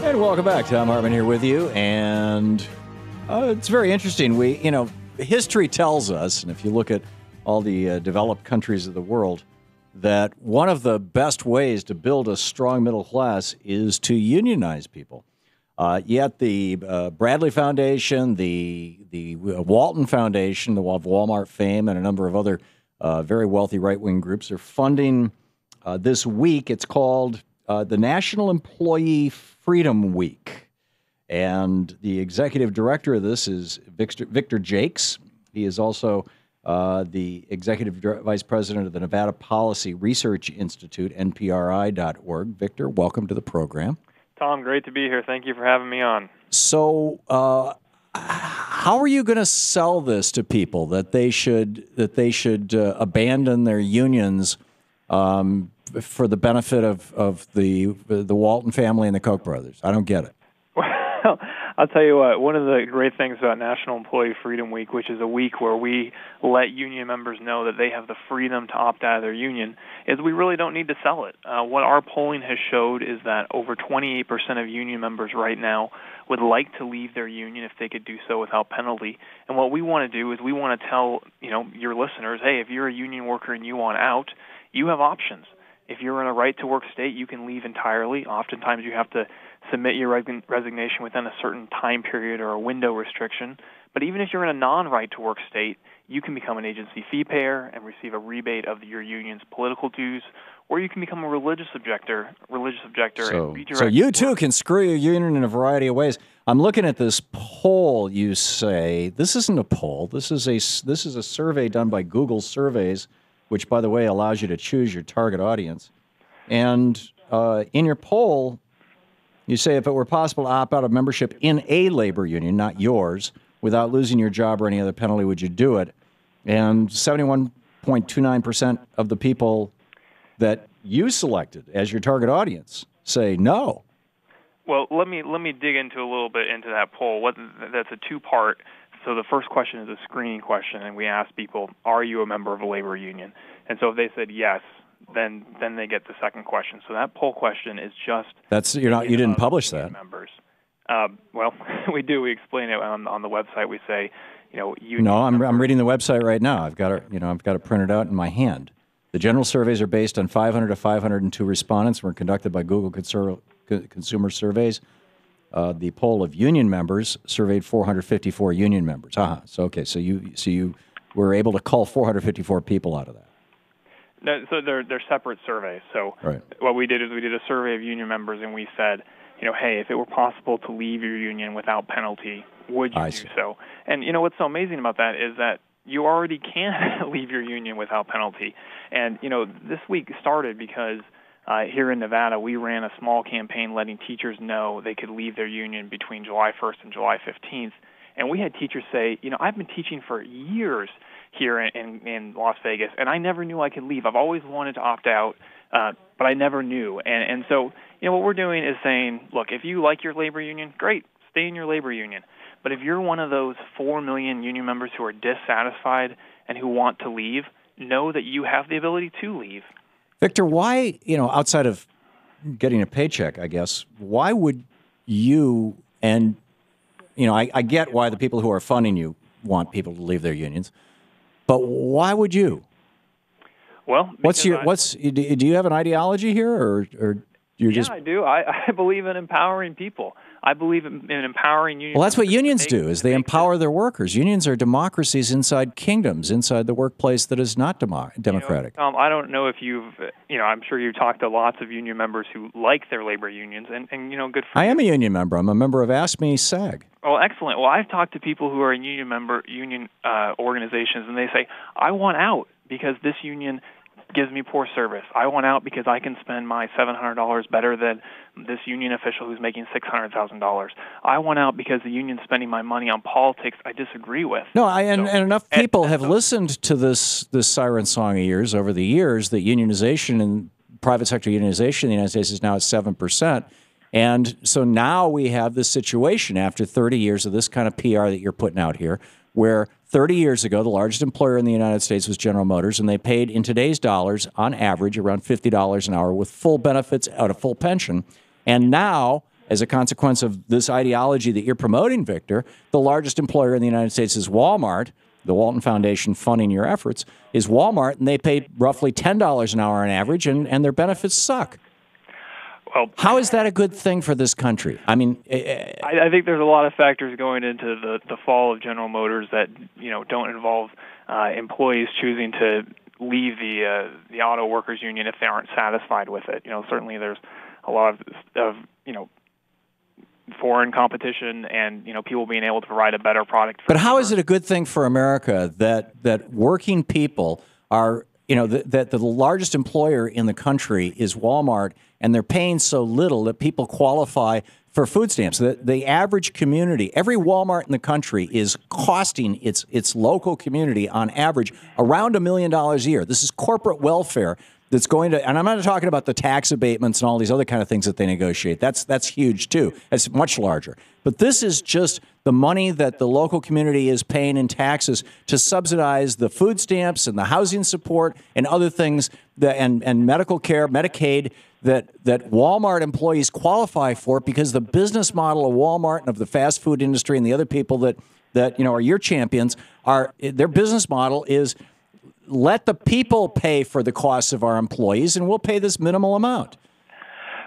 And welcome back. Thom Hartmann here with you. And it's very interesting. History tells us, and if you look at all the developed countries of the world, that one of the best ways to build a strong middle class is to unionize people. Yet the Bradley Foundation, the Walton Foundation, the Walmart fame, and a number of other very wealthy right-wing groups are funding this week. It's called the National Employee Freedom Week. And the executive director of this is Victor Joecks. He is also the executive vice president of the Nevada Policy Research Institute, NPRI.org. Victor, welcome to the program. Tom, great to be here. Thank you for having me on. So, how are you going to sell this to people that they should abandon their unions for the benefit of the Walton family and the Koch brothers? I don't get it. Well, I'll tell you what, one of the great things about National Employee Freedom Week, which is a week where we let union members know that they have the freedom to opt out of their union, is we really don't need to sell it. What our polling has showed is that over 28% of union members right now would like to leave their union if they could do so without penalty. And what we want to do is we want to tell your listeners, hey, if you're a union worker and you want out, you have options. If you're in a right-to-work state, you can leave entirely. Oftentimes you have to submit your resignation within a certain time period or a window restriction. But even if you're in a non-right-to-work state, you can become an agency fee payer and receive a rebate of your union's political dues, or you can become a religious objector. So you too can screw your union in a variety of ways. I'm looking at this poll. You say this isn't a poll. This is a survey done by Google Surveys, which, by the way, allows you to choose your target audience. And in your poll, you say if it were possible to opt out of membership in a labor union, not yours, without losing your job or any other penalty, would you do it? And 71.29% of the people that you selected as your target audience say no. Well, let me dig into a little bit into that poll. That's a two-part. So the first question is a screening question, and we ask people, are you a member of a labor union? And so if they said yes, then they get the second question. So that poll question is just you didn't publish that. Members. Well, we do. We explain it on the website. We say, No, I'm reading the website right now. I've got it printed out in my hand. The general surveys are based on 500 to 502 respondents. Were conducted by Google Consumer Surveys. The poll of union members surveyed 454 union members. So you were able to cull 454 people out of that. No, so they're separate surveys. So right. What we did is we did a survey of union members, and we said, hey, if it were possible to leave your union without penalty, would you do so? And what's so amazing about that is that you already can leave your union without penalty. And this week started because here in Nevada, we ran a small campaign letting teachers know they could leave their union between July 1st and July 15th. And we had teachers say, I've been teaching for years here in Las Vegas, and I never knew I could leave. I've always wanted to opt out, but I never knew. And so, what we're doing is saying, look, if you like your labor union, great, stay in your labor union. But if you're one of those 4 million union members who are dissatisfied and who want to leave, know that you have the ability to leave. Victor, why, outside of getting a paycheck, I guess, why would you, and, I get why the people who are funding you want people to leave their unions, but why would you? Well, do you have an ideology here, or you're just? Yeah, I do. I believe in empowering people. I believe in empowering unions. Well, that's what unions do, is they empower their workers. Unions are democracies inside kingdoms, inside the workplace that is not democratic. I don't know if I'm sure you've talked to lots of union members who like their labor unions, and good for you. I am a union member. I'm a member of Ask Me SAG. Oh, excellent. Well, I've talked to people who are in union organizations, and they say, I want out because this union gives me poor service. I want out because I can spend my $700 better than this union official who's making $600,000. I want out because the union's spending my money on politics I disagree with. No, and enough people have listened to this siren song of yours over the years that unionization and private sector unionization in the United States is now at 7%. And so now we have this situation after 30 years of this kind of PR that you're putting out here, where 30 years ago, the largest employer in the United States was General Motors, and they paid, in today's dollars, on average, around $50 an hour with full benefits out of full pension. And now as a consequence of this ideology that you're promoting, Victor, the largest employer in the United States is Walmart. The Walton Foundation funding your efforts is Walmart, and they pay roughly $10 an hour on average, and their benefits suck. Well, how is that a good thing for this country? I mean, I think there's a lot of factors going into the fall of General Motors that don't involve employees choosing to leave the auto workers union if they aren't satisfied with it. Certainly there's a lot of foreign competition and people being able to provide a better product. But how is it a good thing for America that working people are that the largest employer in the country is Walmart, and they're paying so little that people qualify for food stamps? The average community, every Walmart in the country is costing its local community on average around $1 million a year. This is corporate welfare that's going to, and I'm not talking about the tax abatements and all these other kind of things that they negotiate. That's huge too. It's much larger. But this is just the money that the local community is paying in taxes to subsidize the food stamps and the housing support and other things and medical care, Medicaid, that Walmart employees qualify for, because the business model of Walmart and of the fast food industry and the other people that are your champions, their business model is let the people pay for the costs of our employees, and we'll pay this minimal amount.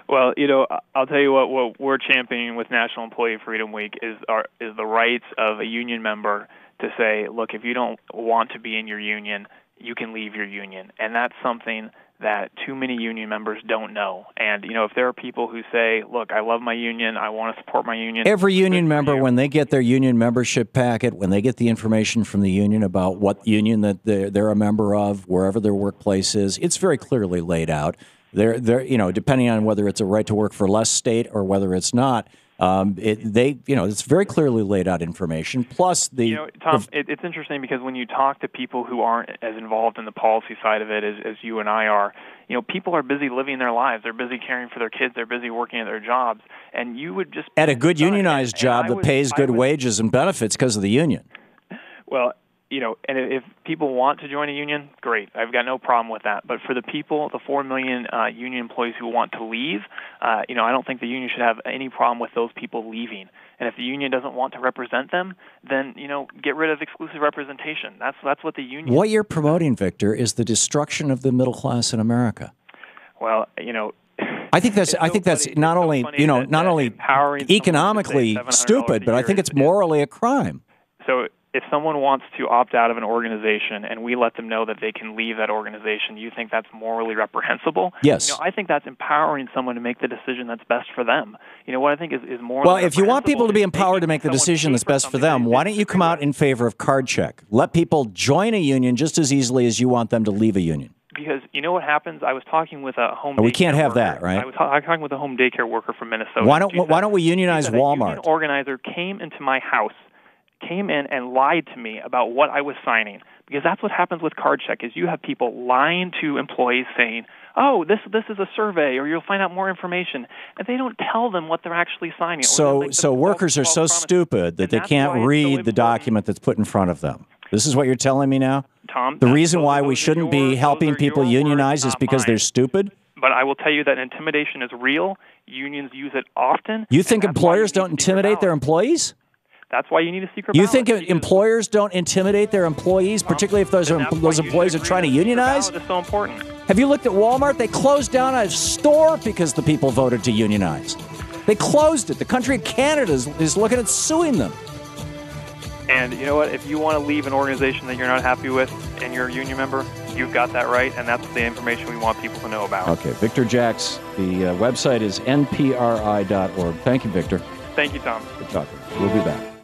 Well, I'll tell you what we're championing with National Employee Freedom Week is the rights of a union member to say, look, if you don't want to be in your union, you can leave your union. And that's something that too many union members don't know. And, if there are people who say, look, I love my union, I want to support my union. Every union member, when they get their union membership packet, when they get the information from the union about what union that they're a member of, wherever their workplace is, it's very clearly laid out. They're depending on whether it's a right to work for less state or whether it's not, it's very clearly laid out information. Plus Tom, it's interesting because when you talk to people who aren't as involved in the policy side of it as you and I are, people are busy living their lives. They're busy caring for their kids. They're busy working at their jobs. And you would just at a good unionized job that pays good wages and benefits because of the union. Well, and if people want to join a union, great. I've got no problem with that. But for the 4 million union employees who want to leave, I don't think the union should have any problem with those people leaving. And if the union doesn't want to represent them, then, get rid of exclusive representation. That's what the union... What you're promoting, Victor, is the destruction of the middle class in America. Well, I think that's not only economically stupid, but I think it's morally a crime. So if someone wants to opt out of an organization and we let them know that they can leave that organization, you think that's morally reprehensible? Yes. I think that's empowering someone to make the decision that's best for them. What I think is morally Well, if you want people to be empowered to make the decision that's best for them, why don't you come out in favor of card check? Let people join a union just as easily as you want them to leave a union. Because what happens? I was talking with a home. We can't have worker. that, right? I was talking with a home daycare worker from Minnesota. Why don't we unionize Walmart? A union organizer came into my house, came in and lied to me about what I was signing. Because that's what happens with card check is you have people lying to employees saying, oh, this is a survey, or you'll find out more information, and they don't tell them what they're actually signing. So workers are so stupid that they can't read the document that's put in front of them. This is what you're telling me now? Tom, the reason why we shouldn't be helping people unionize is because they're stupid? But I will tell you that intimidation is real. Unions use it often. You think employers don't intimidate their employees? That's why you need a secret ballot. You think employers don't intimidate their employees, particularly if those employees are trying to unionize? It's so important. Have you looked at Walmart? They closed down a store because the people voted to unionize. They closed it. The country of Canada is looking at suing them. And you know what? If you want to leave an organization that you're not happy with and you're a union member, you've got that right, and that's the information we want people to know about. Okay, Victor Joecks. The website is npri.org. Thank you, Victor. Thank you, Tom. Good talking. We'll be back.